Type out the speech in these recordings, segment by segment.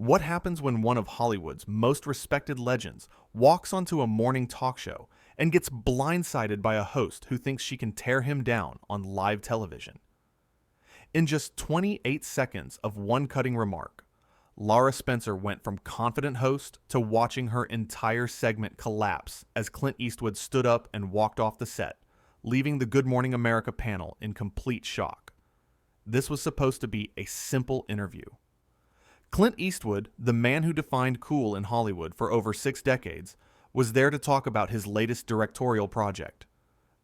What happens when one of Hollywood's most respected legends walks onto a morning talk show and gets blindsided by a host who thinks she can tear him down on live television? In just 28 seconds of one cutting remark, Lara Spencer went from confident host to watching her entire segment collapse as Clint Eastwood stood up and walked off the set, leaving the Good Morning America panel in complete shock. This was supposed to be a simple interview. Clint Eastwood, the man who defined cool in Hollywood for over 6 decades, was there to talk about his latest directorial project.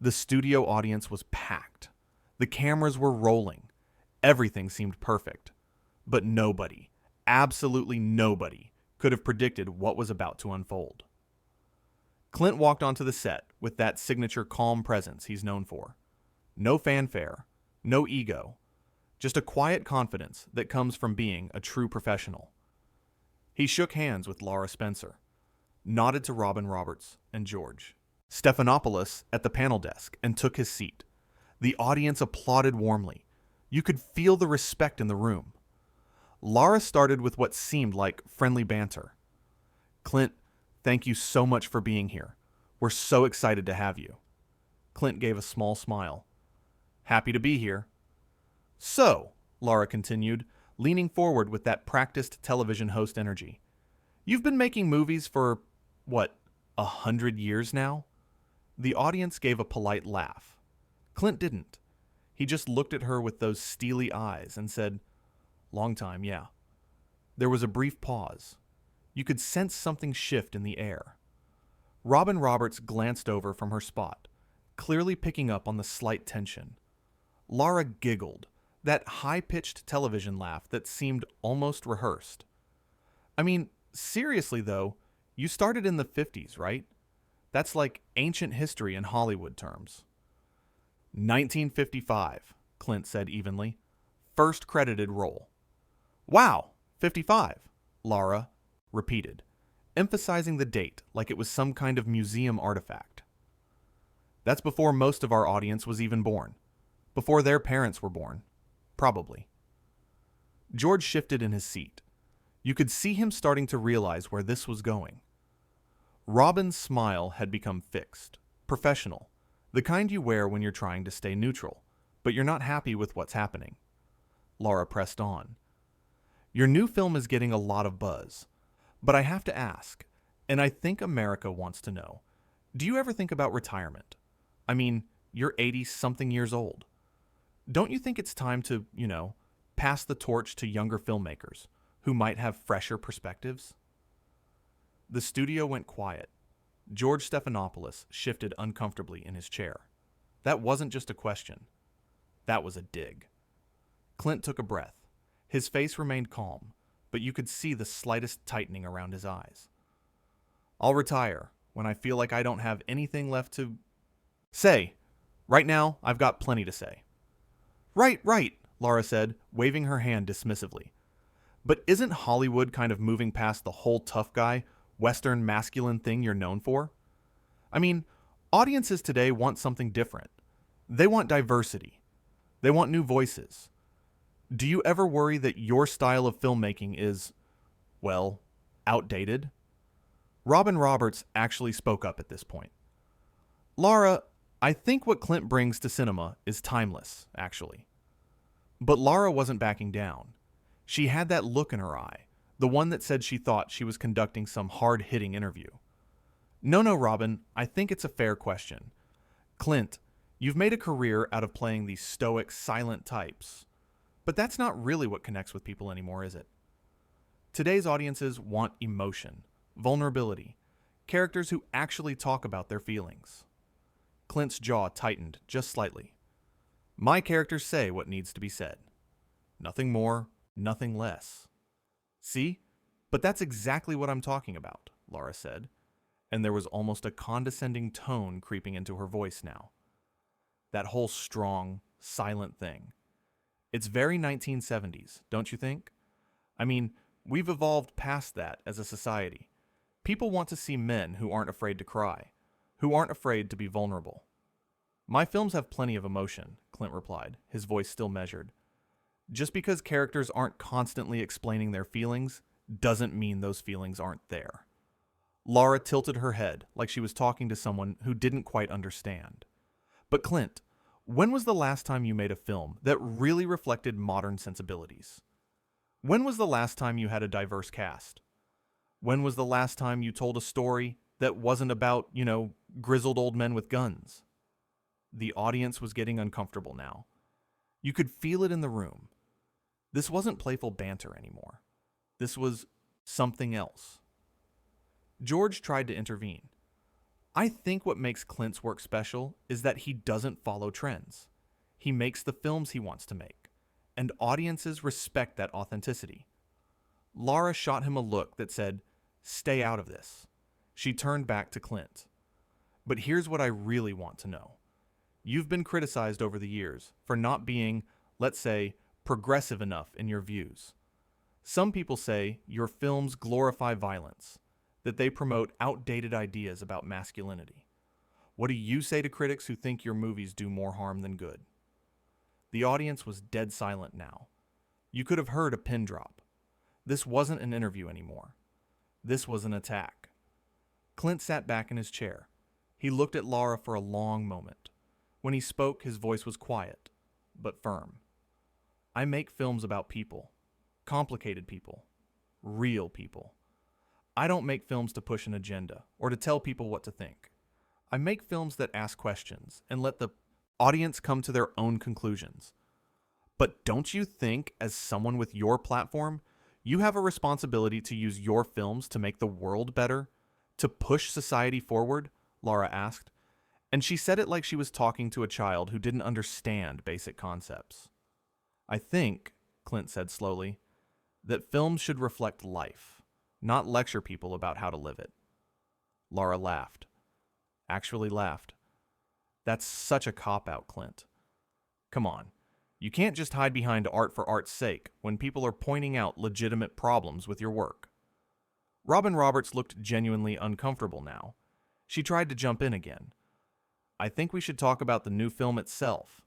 The studio audience was packed. The cameras were rolling. Everything seemed perfect. But nobody, absolutely nobody, could have predicted what was about to unfold. Clint walked onto the set with that signature calm presence he's known for. No fanfare, no ego, just a quiet confidence that comes from being a true professional. He shook hands with Lara Spencer, nodded to Robin Roberts and George Stephanopoulos at the panel desk, and took his seat. The audience applauded warmly. You could feel the respect in the room. Lara started with what seemed like friendly banter. "Clint, thank you so much for being here. We're so excited to have you." Clint gave a small smile. "Happy to be here." "So," Lara continued, leaning forward with that practiced television host energy, "you've been making movies for, what, 100 years now?" The audience gave a polite laugh. Clint didn't. He just looked at her with those steely eyes and said, "Long time, yeah." There was a brief pause. You could sense something shift in the air. Robin Roberts glanced over from her spot, clearly picking up on the slight tension. Lara giggled, that high-pitched television laugh that seemed almost rehearsed. "I mean, seriously though, you started in the 50s, right? That's like ancient history in Hollywood terms." 1955, Clint said evenly. "First credited role." "Wow, 55, Lara repeated, emphasizing the date like it was some kind of museum artifact. "That's before most of our audience was even born. Before their parents were born. Probably." George shifted in his seat. You could see him starting to realize where this was going. Robin's smile had become fixed, professional, the kind you wear when you're trying to stay neutral, but you're not happy with what's happening. Lara pressed on. "Your new film is getting a lot of buzz, but I have to ask, and I think America wants to know, do you ever think about retirement? I mean, you're 80-something years old. Don't you think it's time to, pass the torch to younger filmmakers who might have fresher perspectives?" The studio went quiet. George Stephanopoulos shifted uncomfortably in his chair. That wasn't just a question. That was a dig. Clint took a breath. His face remained calm, but you could see the slightest tightening around his eyes. "I'll retire when I feel like I don't have anything left to say. Right now, I've got plenty to say." Right, Lara said, waving her hand dismissively. "But isn't Hollywood kind of moving past the whole tough guy, Western masculine thing you're known for? I mean, audiences today want something different. They want diversity. They want new voices. Do you ever worry that your style of filmmaking is, well, outdated?" Robin Roberts actually spoke up at this point. "Lara, I think what Clint brings to cinema is timeless, actually." But Lara wasn't backing down. She had that look in her eye, the one that said she thought she was conducting some hard-hitting interview. No, Robin, I think it's a fair question. Clint, you've made a career out of playing these stoic, silent types. But that's not really what connects with people anymore, is it? Today's audiences want emotion, vulnerability, characters who actually talk about their feelings." Clint's jaw tightened just slightly. "My characters say what needs to be said. Nothing more, nothing less." "See? But that's exactly what I'm talking about," Lara said, and there was almost a condescending tone creeping into her voice now. That whole strong, silent thing. It's very 1970s, don't you think? I mean, we've evolved past that as a society. People want to see men who aren't afraid to cry, who aren't afraid to be vulnerable. "My films have plenty of emotion," Clint replied, his voice still measured. "Just because characters aren't constantly explaining their feelings doesn't mean those feelings aren't there. Lara tilted her head like she was talking to someone who didn't quite understand. But Clint, when was the last time you made a film that really reflected modern sensibilities? When was the last time you had a diverse cast? When was the last time you told a story that wasn't about, grizzled old men with guns? The audience was getting uncomfortable now. You could feel it in the room. This wasn't playful banter anymore. This was something else. George tried to intervene. I think what makes Clint's work special is that he doesn't follow trends. He makes the films he wants to make, and audiences respect that authenticity. Lara shot him a look that said, "Stay out of this." She turned back to Clint. "But here's what I really want to know. You've been criticized over the years for not being, let's say, progressive enough in your views. Some people say your films glorify violence, that they promote outdated ideas about masculinity. What do you say to critics who think your movies do more harm than good?" The audience was dead silent now. You could have heard a pin drop. This wasn't an interview anymore. This was an attack. Clint sat back in his chair. He looked at Lara for a long moment. When he spoke, his voice was quiet, but firm. "I make films about people. Complicated people. Real people. I don't make films to push an agenda or to tell people what to think. I make films that ask questions and let the audience come to their own conclusions. But don't you think, as someone with your platform, you have a responsibility to use your films to make the world better? To push society forward?" Lara asked. And she said it like she was talking to a child who didn't understand basic concepts. "I think," Clint said slowly, "that films should reflect life, not lecture people about how to live it." Lara laughed. Actually laughed. "That's such a cop-out, Clint. Come on. You can't just hide behind art for art's sake when people are pointing out legitimate problems with your work." Robin Roberts looked genuinely uncomfortable now. She tried to jump in again. "I think we should talk about the new film itself.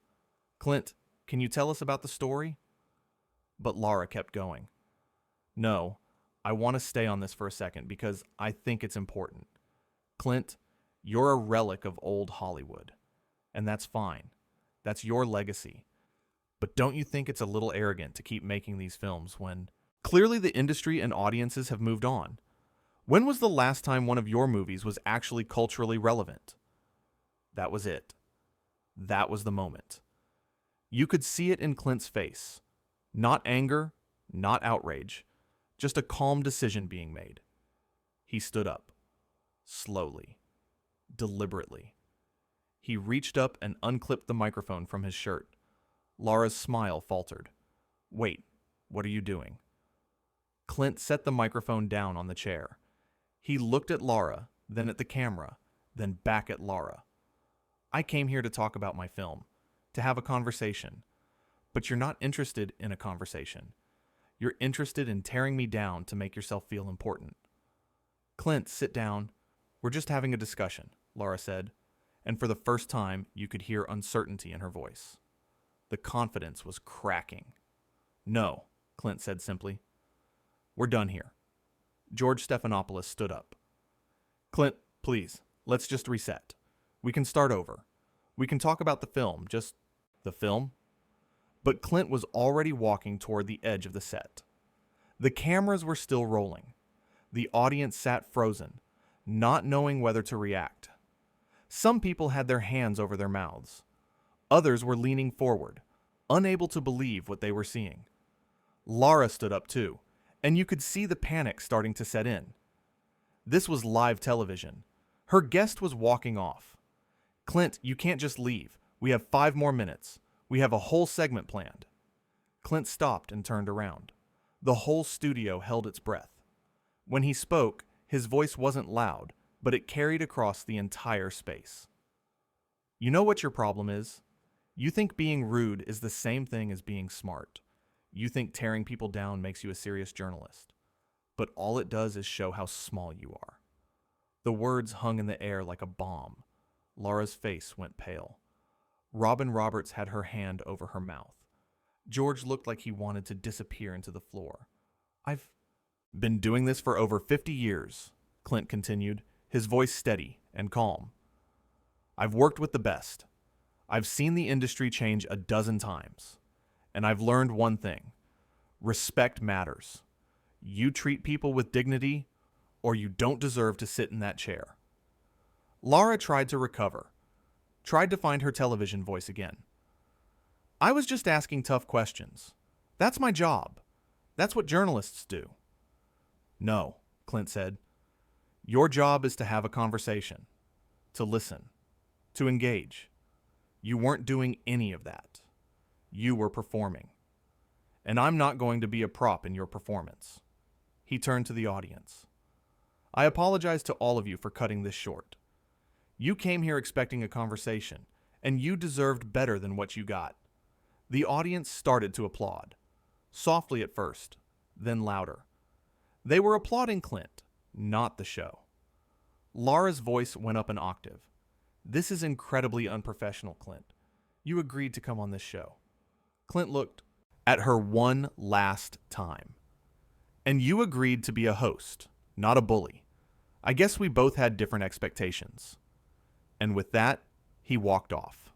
Clint, can you tell us about the story?" But Lara kept going. "No, I want to stay on this for a second because I think it's important. Clint, you're a relic of old Hollywood. And that's fine. That's your legacy. But don't you think it's a little arrogant to keep making these films when clearly the industry and audiences have moved on? When was the last time one of your movies was actually culturally relevant?" That was it. That was the moment. You could see it in Clint's face. Not anger, not outrage, just a calm decision being made. He stood up. Slowly. Deliberately. He reached up and unclipped the microphone from his shirt. Lara's smile faltered. "Wait, what are you doing?" Clint set the microphone down on the chair. He looked at Lara, then at the camera, then back at Lara. "I came here to talk about my film, to have a conversation. But you're not interested in a conversation. You're interested in tearing me down to make yourself feel important." "Clint, sit down. We're just having a discussion," Lara said, and for the first time you could hear uncertainty in her voice. The confidence was cracking. "No," Clint said simply. "We're done here." George Stephanopoulos stood up. "Clint, please, let's just reset. We can start over. We can talk about the film, just the film." But Clint was already walking toward the edge of the set. The cameras were still rolling. The audience sat frozen, not knowing whether to react. Some people had their hands over their mouths. Others were leaning forward, unable to believe what they were seeing. Lara stood up too, and you could see the panic starting to set in. This was live television. Her guest was walking off. "Clint, you can't just leave. We have 5 more minutes. We have a whole segment planned." Clint stopped and turned around. The whole studio held its breath. When he spoke, his voice wasn't loud, but it carried across the entire space. "You know what your problem is? You think being rude is the same thing as being smart. You think tearing people down makes you a serious journalist. But all it does is show how small you are." The words hung in the air like a bomb. Lara's face went pale. Robin Roberts had her hand over her mouth. George looked like he wanted to disappear into the floor. Been doing this for over 50 years, Clint continued, his voice steady and calm. I've worked with the best. I've seen the industry change a dozen times. And I've learned one thing. Respect matters. You treat people with dignity, or you don't deserve to sit in that chair. Lara tried to recover, tried to find her television voice again. I was just asking tough questions. That's my job. That's what journalists do. No, Clint said. Your job is to have a conversation, to listen, to engage. You weren't doing any of that. You were performing. And I'm not going to be a prop in your performance. He turned to the audience. I apologize to all of you for cutting this short. You came here expecting a conversation, and you deserved better than what you got. The audience started to applaud. Softly at first, then louder. They were applauding Clint, not the show. Lara's voice went up an octave. This is incredibly unprofessional, Clint. You agreed to come on this show. Clint looked at her one last time. And you agreed to be a host, not a bully. I guess we both had different expectations. And with that, he walked off.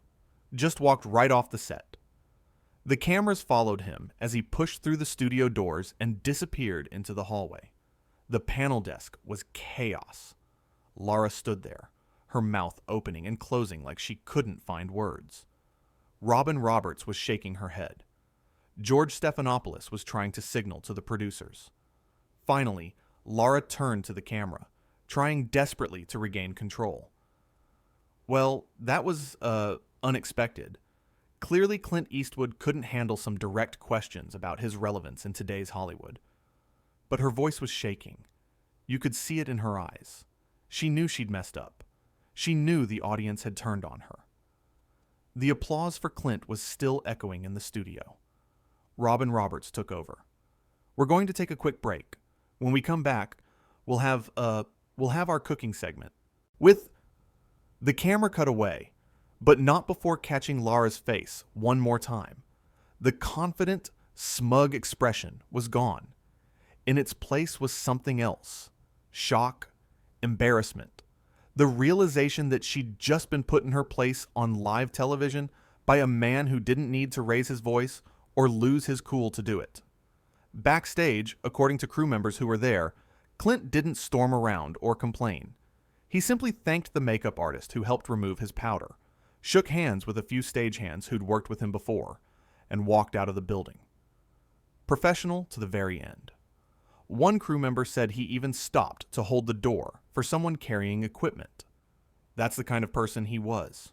Just walked right off the set. The cameras followed him as he pushed through the studio doors and disappeared into the hallway. The panel desk was chaos. Lara stood there, her mouth opening and closing like she couldn't find words. Robin Roberts was shaking her head. George Stephanopoulos was trying to signal to the producers. Finally, Lara turned to the camera, trying desperately to regain control. Well, that was, unexpected. Clearly, Clint Eastwood couldn't handle some direct questions about his relevance in today's Hollywood. But her voice was shaking. You could see it in her eyes. She knew she'd messed up. She knew the audience had turned on her. The applause for Clint was still echoing in the studio. Robin Roberts took over. We're going to take a quick break. When we come back, we'll have our cooking segment. The camera cut away, but not before catching Lara's face one more time. The confident, smug expression was gone. In its place was something else. Shock, embarrassment. The realization that she'd just been put in her place on live television by a man who didn't need to raise his voice or lose his cool to do it. Backstage, according to crew members who were there, Clint didn't storm around or complain. He simply thanked the makeup artist who helped remove his powder, shook hands with a few stagehands who'd worked with him before, and walked out of the building. Professional to the very end. One crew member said he even stopped to hold the door for someone carrying equipment. That's the kind of person he was.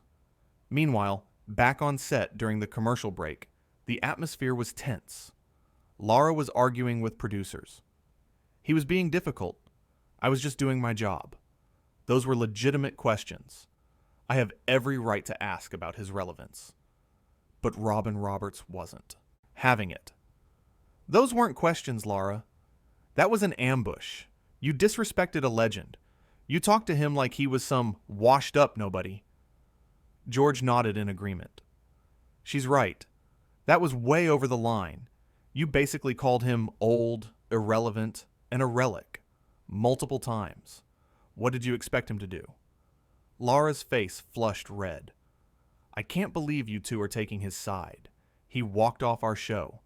Meanwhile, back on set during the commercial break, the atmosphere was tense. Lara was arguing with producers. He was being difficult. I was just doing my job. Those were legitimate questions. I have every right to ask about his relevance. But Robin Roberts wasn't having it. Those weren't questions, Lara. That was an ambush. You disrespected a legend. You talked to him like he was some washed-up nobody. George nodded in agreement. She's right. That was way over the line. You basically called him old, irrelevant, and a relic. Multiple times. What did you expect him to do? Lara's face flushed red. I can't believe you two are taking his side. He walked off our show.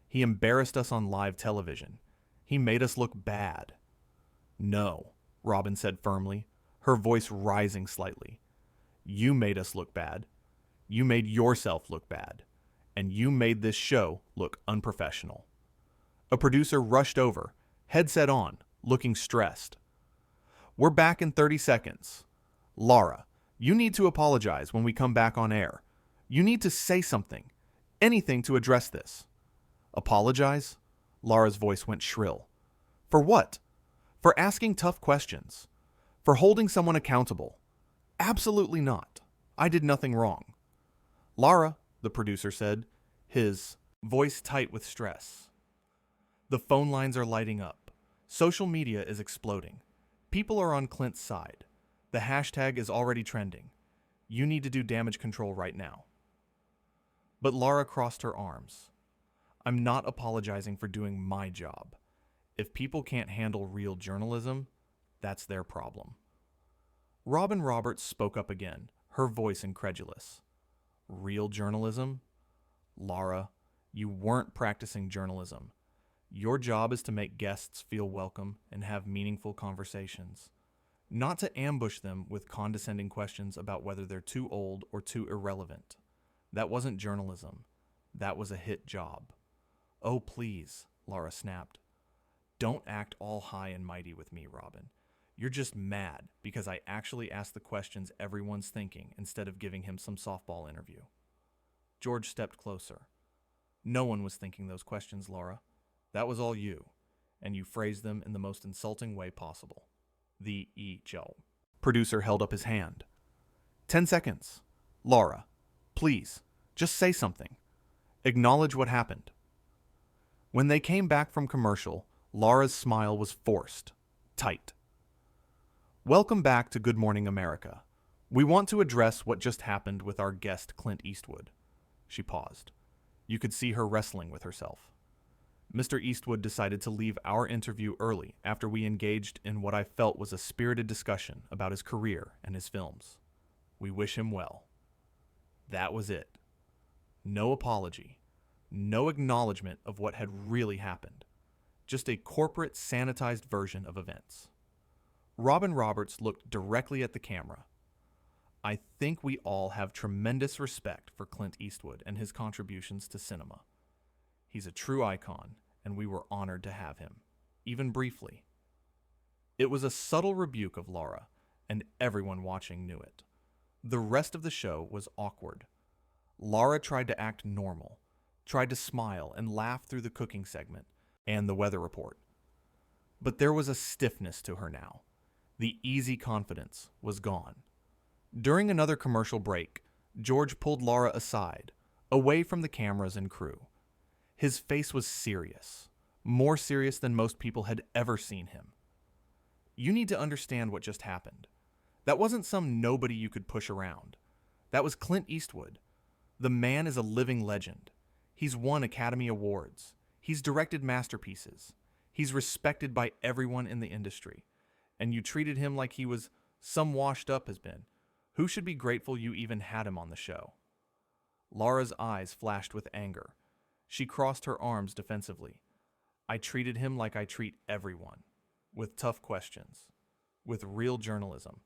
He embarrassed us on live television. He made us look bad. No, Robin said firmly, her voice rising slightly. You made us look bad. You made yourself look bad. And you made this show look unprofessional. A producer rushed over, headset on, looking stressed. We're back in 30 seconds. Lara, you need to apologize when we come back on air. You need to say something, anything to address this. Apologize? Lara's voice went shrill. For what? For asking tough questions. For holding someone accountable. Absolutely not. I did nothing wrong. Lara, the producer said, his voice tight with stress. The phone lines are lighting up. Social media is exploding. People are on Clint's side. The hashtag is already trending. You need to do damage control right now. But Lara crossed her arms. I'm not apologizing for doing my job. If people can't handle real journalism, that's their problem. Robin Roberts spoke up again, her voice incredulous. Real journalism? Lara, you weren't practicing journalism. Your job is to make guests feel welcome and have meaningful conversations, not to ambush them with condescending questions about whether they're too old or too irrelevant. That wasn't journalism. That was a hit job. Oh, please, Lara snapped. Don't act all high and mighty with me, Robin. You're just mad because I actually asked the questions everyone's thinking instead of giving him some softball interview. George stepped closer. No one was thinking those questions, Lara. That was all you, and you phrased them in the most insulting way possible. The E-Joe. Producer held up his hand. 10 seconds. Lara, please, just say something. Acknowledge what happened. When they came back from commercial, Lara's smile was forced, tight. Welcome back to Good Morning America. We want to address what just happened with our guest Clint Eastwood. She paused. You could see her wrestling with herself. Mr. Eastwood decided to leave our interview early after we engaged in what I felt was a spirited discussion about his career and his films. We wish him well. That was it. No apology. No acknowledgement of what had really happened. Just a corporate sanitized version of events. Robin Roberts looked directly at the camera. I think we all have tremendous respect for Clint Eastwood and his contributions to cinema. He's a true icon, and we were honored to have him, even briefly. It was a subtle rebuke of Lara, and everyone watching knew it. The rest of the show was awkward. Lara tried to act normal, tried to smile and laugh through the cooking segment and the weather report. But there was a stiffness to her now. The easy confidence was gone. During another commercial break, George pulled Lara aside, away from the cameras and crew. His face was serious, more serious than most people had ever seen him. You need to understand what just happened. That wasn't some nobody you could push around. That was Clint Eastwood. The man is a living legend. He's won Academy Awards. He's directed masterpieces. He's respected by everyone in the industry. And you treated him like he was some washed-up has-been. Who should be grateful you even had him on the show? Lara's eyes flashed with anger. She crossed her arms defensively. I treated him like I treat everyone, with tough questions, with real journalism.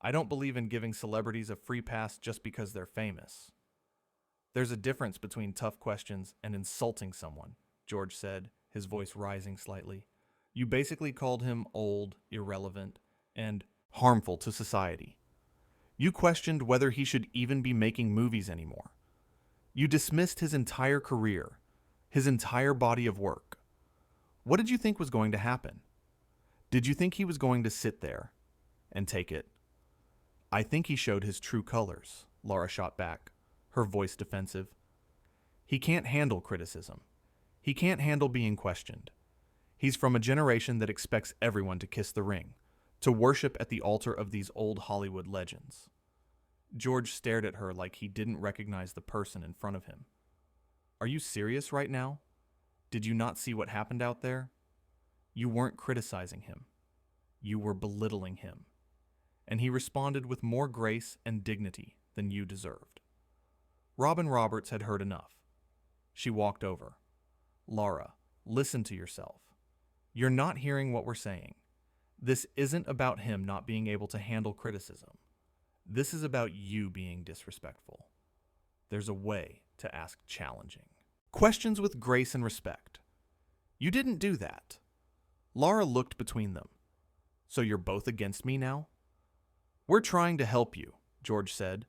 I don't believe in giving celebrities a free pass just because they're famous. There's a difference between tough questions and insulting someone, George said, his voice rising slightly. You basically called him old, irrelevant, and harmful to society. You questioned whether he should even be making movies anymore. You dismissed his entire career, his entire body of work. What did you think was going to happen? Did you think he was going to sit there and take it? I think he showed his true colors, Lara shot back, her voice defensive. He can't handle criticism. He can't handle being questioned. He's from a generation that expects everyone to kiss the ring, to worship at the altar of these old Hollywood legends. George stared at her like he didn't recognize the person in front of him. Are you serious right now? Did you not see what happened out there? You weren't criticizing him. You were belittling him. And he responded with more grace and dignity than you deserved. Robin Roberts had heard enough. She walked over. Lara, listen to yourself. You're not hearing what we're saying. This isn't about him not being able to handle criticism. This is about you being disrespectful. There's a way to ask challenging questions with grace and respect. You didn't do that. Lara looked between them. So you're both against me now? We're trying to help you, George said.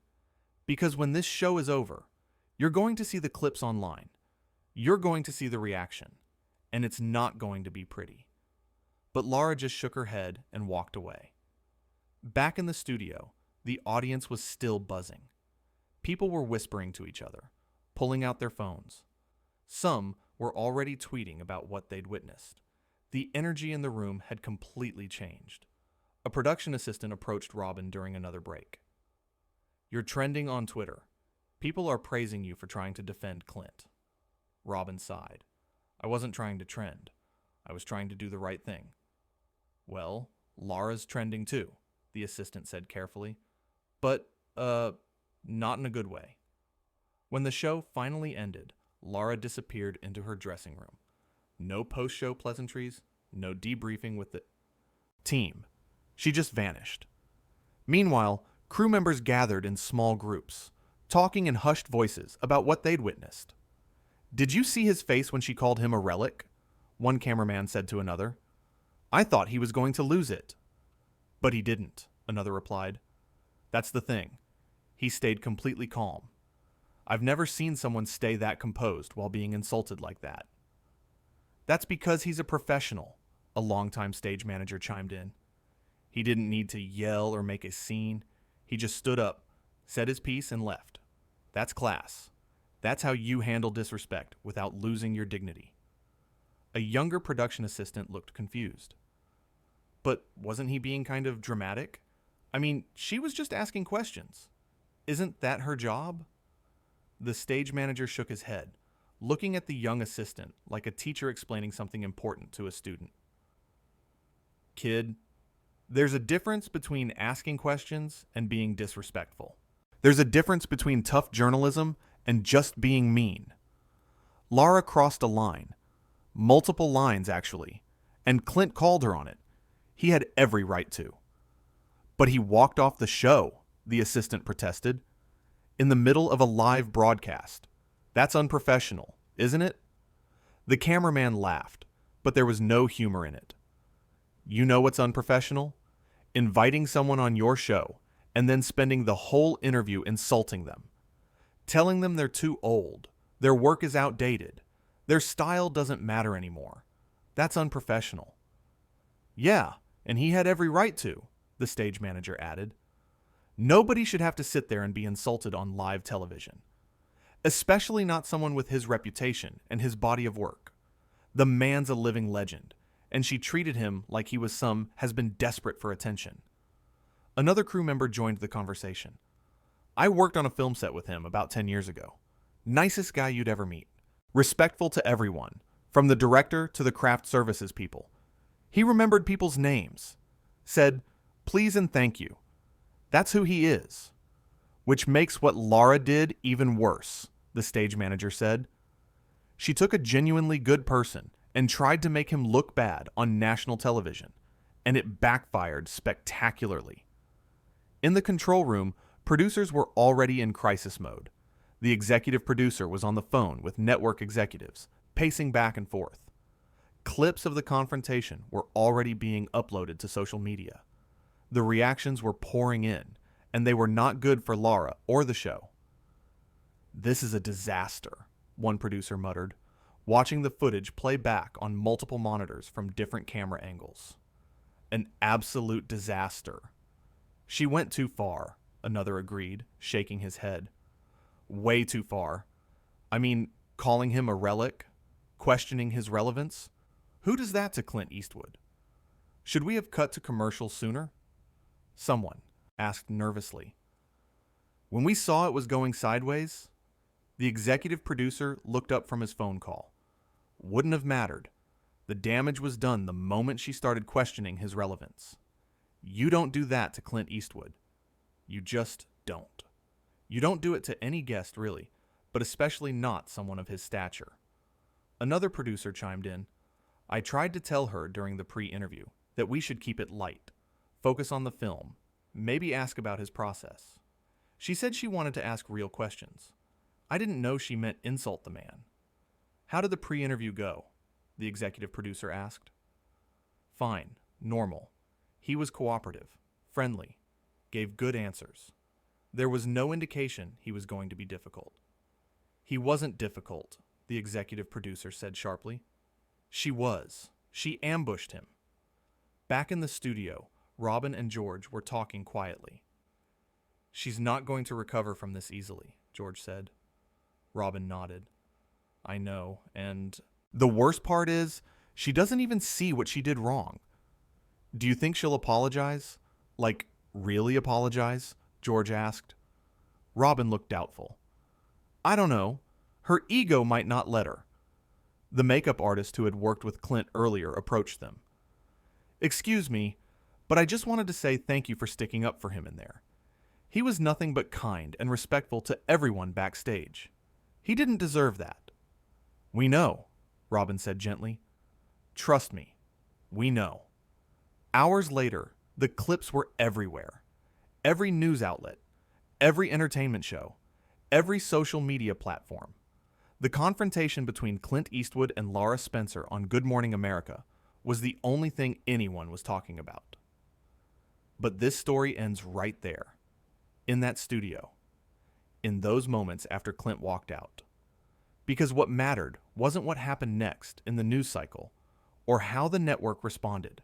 Because when this show is over, you're going to see the clips online. You're going to see the reaction. And it's not going to be pretty. But Lara just shook her head and walked away. Back in the studio, the audience was still buzzing. People were whispering to each other, pulling out their phones. Some were already tweeting about what they'd witnessed. The energy in the room had completely changed. A production assistant approached Robin during another break. You're trending on Twitter. People are praising you for trying to defend Clint. Robin sighed. I wasn't trying to trend. I was trying to do the right thing. Well, Lara's trending too, the assistant said carefully. But, not in a good way. When the show finally ended, Lara disappeared into her dressing room. No post-show pleasantries, no debriefing with the team. She just vanished. Meanwhile, crew members gathered in small groups, talking in hushed voices about what they'd witnessed. "Did you see his face when she called him a relic?" one cameraman said to another. "I thought he was going to lose it." "But he didn't," another replied. "That's the thing. He stayed completely calm. I've never seen someone stay that composed while being insulted like that." "That's because he's a professional," a longtime stage manager chimed in. "He didn't need to yell or make a scene. He just stood up, said his piece, and left. That's class. That's how you handle disrespect without losing your dignity." A younger production assistant looked confused. "But wasn't he being kind of dramatic? I mean, she was just asking questions. Isn't that her job?" The stage manager shook his head, looking at the young assistant like a teacher explaining something important to a student. "Kid, there's a difference between asking questions and being disrespectful. There's a difference between tough journalism and just being mean." Lara crossed a line. Multiple lines, actually, and Clint called her on it. He had every right to. "But he walked off the show," the assistant protested. "In the middle of a live broadcast. That's unprofessional, isn't it?" The cameraman laughed, but there was no humor in it. "You know what's unprofessional? Inviting someone on your show and then spending the whole interview insulting them. Telling them they're too old, their work is outdated, their style doesn't matter anymore. That's unprofessional." "Yeah, and he had every right to," the stage manager added. "Nobody should have to sit there and be insulted on live television. Especially not someone with his reputation and his body of work. The man's a living legend, and she treated him like he was some has-been desperate for attention." Another crew member joined the conversation. "I worked on a film set with him about 10 years ago. Nicest guy you'd ever meet. Respectful to everyone, from the director to the craft services people. He remembered people's names. Said, 'Please and thank you.' That's who he is." "Which makes what Lara did even worse," the stage manager said. "She took a genuinely good person and tried to make him look bad on national television, and it backfired spectacularly." In the control room, producers were already in crisis mode. The executive producer was on the phone with network executives, pacing back and forth. Clips of the confrontation were already being uploaded to social media. The reactions were pouring in, and they were not good for Lara or the show. "This is a disaster," one producer muttered, watching the footage play back on multiple monitors from different camera angles. "An absolute disaster." "She went too far," another agreed, shaking his head. "Way too far. I mean, calling him a relic, questioning his relevance. Who does that to Clint Eastwood? Should we have cut to commercial sooner?" Someone asked nervously. "When we saw it was going sideways," the executive producer looked up from his phone call. "Wouldn't have mattered. The damage was done the moment she started questioning his relevance. You don't do that to Clint Eastwood. You just don't. You don't do it to any guest, really, but especially not someone of his stature." Another producer chimed in. "I tried to tell her during the pre-interview that we should keep it light, focus on the film, maybe ask about his process. She said she wanted to ask real questions. I didn't know she meant insult the man." "How did the pre-interview go?" the executive producer asked. "Fine, normal. He was cooperative, friendly, gave good answers. There was no indication he was going to be difficult." "He wasn't difficult," the executive producer said sharply. "She was. She ambushed him." Back in the studio, Robin and George were talking quietly. "She's not going to recover from this easily," George said. Robin nodded. "I know, and the worst part is, she doesn't even see what she did wrong." "Do you think she'll apologize? Like, really apologize?" George asked. Robin looked doubtful. "I don't know. Her ego might not let her." The makeup artist who had worked with Clint earlier approached them. "Excuse me, but I just wanted to say thank you for sticking up for him in there. He was nothing but kind and respectful to everyone backstage. He didn't deserve that." "We know," Robin said gently. "Trust me, we know." Hours later, the clips were everywhere. Every news outlet, every entertainment show, every social media platform. The confrontation between Clint Eastwood and Lara Spencer on Good Morning America was the only thing anyone was talking about. But this story ends right there, in that studio, in those moments after Clint walked out. Because what mattered wasn't what happened next in the news cycle or how the network responded.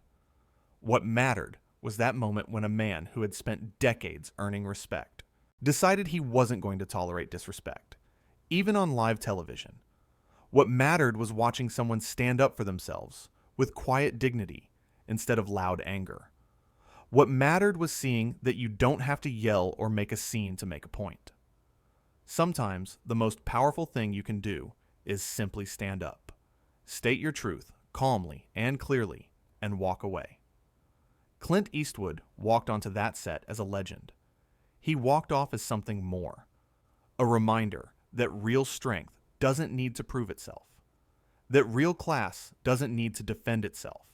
What mattered was that moment when a man who had spent decades earning respect decided he wasn't going to tolerate disrespect, even on live television. What mattered was watching someone stand up for themselves with quiet dignity instead of loud anger. What mattered was seeing that you don't have to yell or make a scene to make a point. Sometimes the most powerful thing you can do is simply stand up, state your truth calmly and clearly, and walk away. Clint Eastwood walked onto that set as a legend. He walked off as something more, a reminder that real strength doesn't need to prove itself, that real class doesn't need to defend itself,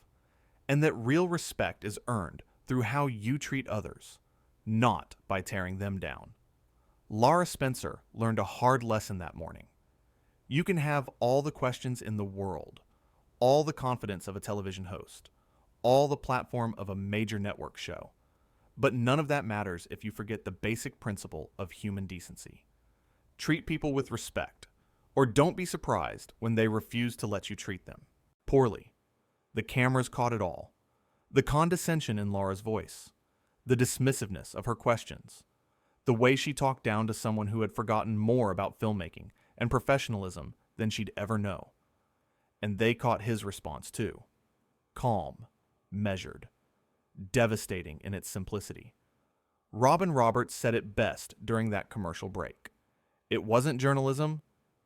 and that real respect is earned through how you treat others, not by tearing them down. Lara Spencer learned a hard lesson that morning. You can have all the questions in the world, all the confidence of a television host, all the platform of a major network show, but none of that matters if you forget the basic principle of human decency. Treat people with respect, or don't be surprised when they refuse to let you treat them poorly. The cameras caught it all. The condescension in Lara's voice, the dismissiveness of her questions, the way she talked down to someone who had forgotten more about filmmaking and professionalism than she'd ever know. And they caught his response too. Calm, measured, devastating in its simplicity. Robin Roberts said it best during that commercial break. It wasn't journalism,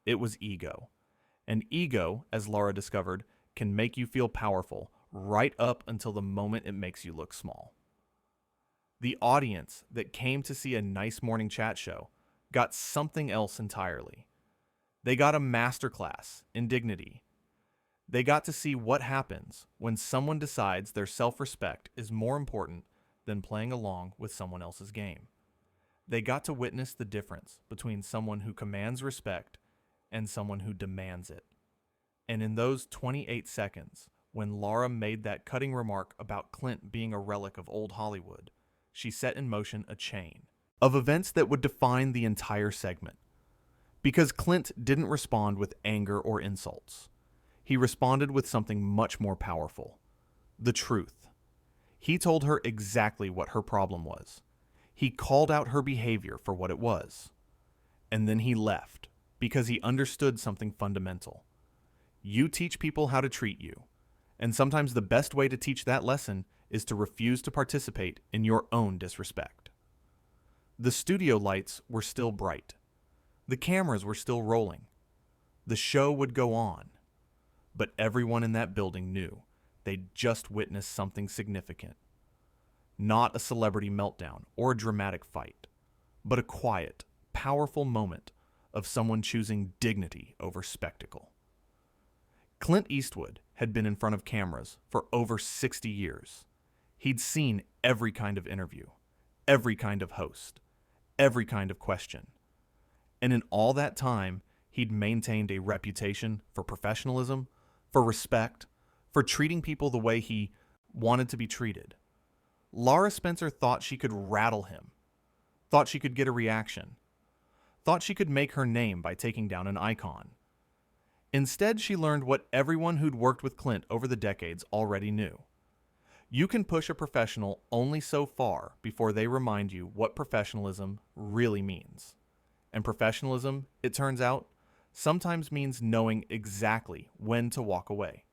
it was ego. And ego, as Lara discovered, can make you feel powerful right up until the moment it makes you look small. The audience that came to see a nice morning chat show got something else entirely. They got a masterclass in dignity. They got to see what happens when someone decides their self-respect is more important than playing along with someone else's game. They got to witness the difference between someone who commands respect and someone who demands it. And in those 28 seconds, when Lara made that cutting remark about Clint being a relic of old Hollywood, she set in motion a chain of events that would define the entire segment. Because Clint didn't respond with anger or insults. He responded with something much more powerful. The truth. He told her exactly what her problem was. He called out her behavior for what it was. And then he left, because he understood something fundamental. You teach people how to treat you, and sometimes the best way to teach that lesson is to refuse to participate in your own disrespect. The studio lights were still bright. The cameras were still rolling. The show would go on. But everyone in that building knew they'd just witnessed something significant. Not a celebrity meltdown or a dramatic fight, but a quiet, powerful moment of someone choosing dignity over spectacle. Clint Eastwood had been in front of cameras for over 60 years. He'd seen every kind of interview, every kind of host, every kind of question. And in all that time, he'd maintained a reputation for professionalism, for respect, for treating people the way he wanted to be treated. Lara Spencer thought she could rattle him, thought she could get a reaction, thought she could make her name by taking down an icon. Instead, she learned what everyone who'd worked with Clint over the decades already knew. You can push a professional only so far before they remind you what professionalism really means. And professionalism, it turns out, sometimes means knowing exactly when to walk away.